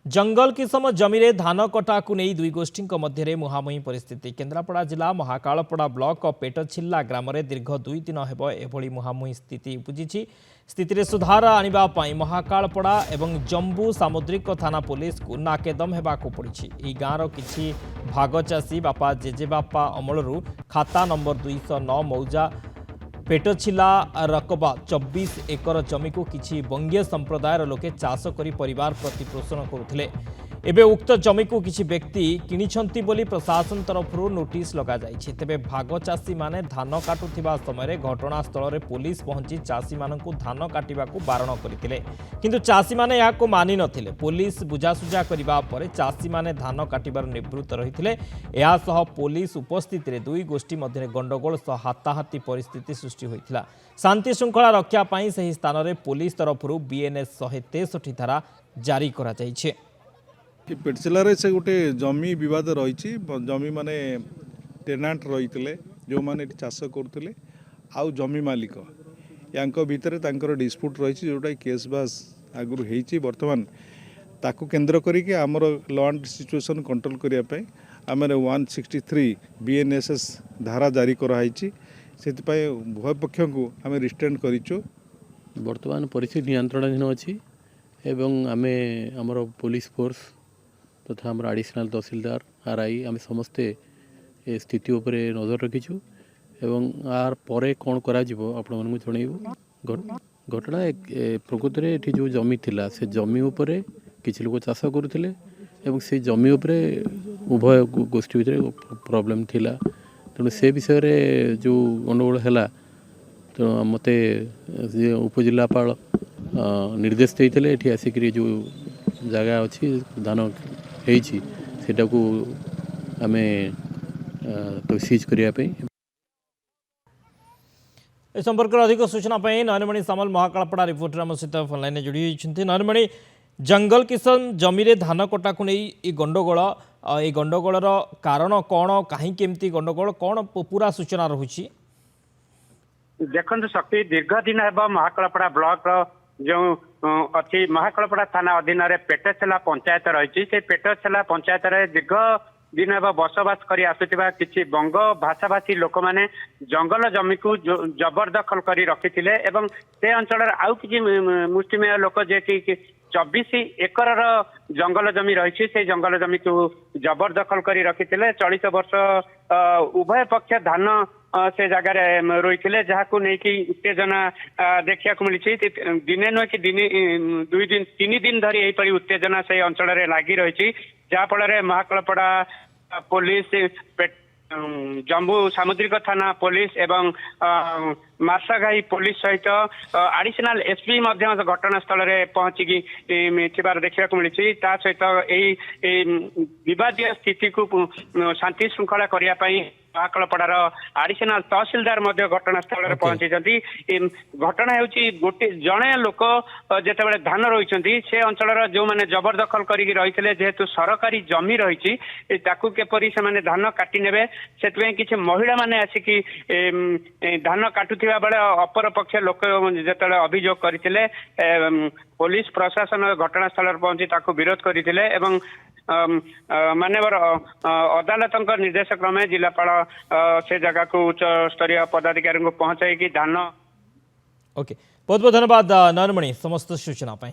जंगल किसम जमी रे धान कटा को नहीं दुई गोष्ठी मध्य मुहांमुही परिस्थिति केन्द्रापड़ा जिला महाकालपड़ा ब्लॉक पेटछिल्ला ग्राम में दीर्घ 2 दिन हेब एभली मुहांमुही स्थिति उपजी स्थिति सुधार आने महाकालपड़ा एवं जम्बू सामुद्रिक थाना पुलिस को नाकेदम होगाक पड़ी गाँवर किसी भाग चाषी बापा जेजेबापा अमलू खाता नंबर 209 मौजा पेटछिला रकबा 24 एकर जमी को किछि बंगीय संप्रदायर लोके चाष करी परिवार प्रतिपोषण करुथिले। एबे उक्त जमी को किछि व्यक्ति किनिछंती बोली प्रशासन तरफरु नोटिस लगा जाइछि। तेबे भाग चाषी माने धान काटुथिबा समय घटनास्थल रे पुलिस पहुंची चाषी मानकु धान काटिबाकू बारण करथिले, किंतु चाषी माने याको मानि नथिले। पुलिस बुझासुझा करिबा परे चाषी माने धान काटिबार निवृत्त रहिथिले। एहा सह पुलिस उपस्थित रे दुई गोष्ठी मध्य गंडगोल सह हाताहाती परिस्थिति सृष्टि होइथिला। शांति श्रृंखला रक्षा पई सही स्थान रे पुलिस तरफरु बीएनएस 163 धारा जारी करा जाइछे। पेटछिलारे से गोटे जमी विवाद रही जमी माने टेनांट रही जो मैंने चाष करते आउ जमी मालिक या भितर डिस्प्यूट रही जोटा केस बास आगु हो बर्तमान ताकू केन्द्र करके आमर लॉ एंड सिचुएशन कंट्रोल करने आम 163 बीएनएसएस धारा जारी कराई से उभय पक्ष को आम रिस्ट्रेंट करूँ। बर्तमान परिस्थिति नियंत्रणाधीन अच्छी एवं आमे आमर पुलिस फोर्स तथा आम एडिशनल तहसीलदार आरआई आम समस्ते ए स्थिति उपरे नजर रखीचु एवं आर परे कौन करा जिवो आपण मानकु जणैबो। घटना प्रकृत रे एठी जो जमी थिला से जमी उपरे किछि लोक चाष करुथिले एवं से जमी उपरे उभय गोष्ठी भितर प्रॉब्लम थिला। तेणु से विषय रे जो गंडगोल हैला तो मते उपजिल्लापाल निर्देश देइथिले एठी आसिकरी जो जगह अच्छी धान सेटा को आमे तो सीज करिया पे। ए संपर्क में अधिक सूचना पाई नयनमणि सामल महाकालपड़ा रिपोर्टर आम सहित फोनलाइन जोड़ी होती। नयनमणि जंगल किसान जमी रे धान कटा को नहीं ये गंडगोल कारण कौन कहीं केमती गंडगोल कौन पूरा सूचना रहुची? देखो शक्ति दीर्घ दिन है महाकालपड़ा ब्लॉक जो अच्छी महाकालपड़ा थाना अधीन पेटछिला पंचायत रही से पेटछिला पंचायत दीर्घ दिन हे बसवास कर आसुवा किसी बंग भाषाभाषी लोक मैंने जंगल जमी को जबरदखल कर रखी से अंचल आउ कि मुष्टिमेय लोक जे कि 24 एकर जंगल जमी रही से जंगल जमी को जबरदखल कर रखी चलित वर्ष उभय पक्ष धान से जगार रोई जहां नहीं उत्तेजना देखा मिली दिने नुह कि दिन 2 दिन 3 दिन धरी यहीपरि उत्तेजना से अंचल लगी रही जहाँफल महाकालपड़ा पुलिस जम्बू सामुद्रिक थाना पुलिस एवं मार्साघाई पुलिस सहित एडिशनल एसपी घटनास्थल में पहुंचिकी देखा मिली सहित विवादीय स्थिति को शांति श्रृंखला करने महाकालपड़ार एडिशनल तहसीलदार घटनास्थल में पहुंची। घटना गोटे जड़े लोक जिते धान रही से अंचल जो मैंने जबरदखल करते जेहेतु सरकारी जमी रही केपरी से धान काटी ने से किसी महिला माने आसिकी धान काटुवा बेले अपर पक्ष लोक जो अभियोग करते पुलिस प्रशासन घटनास्थल में पहुंची विरोध करते मानवर अदालत निर्देश क्रमे जिलापाल से जगह को उच्च स्तरीय पदाधिकारी को पहुंचाई धान। ओके, बहुत बहुत धन्यवाद नयनमणि समस्त सूचना पाई।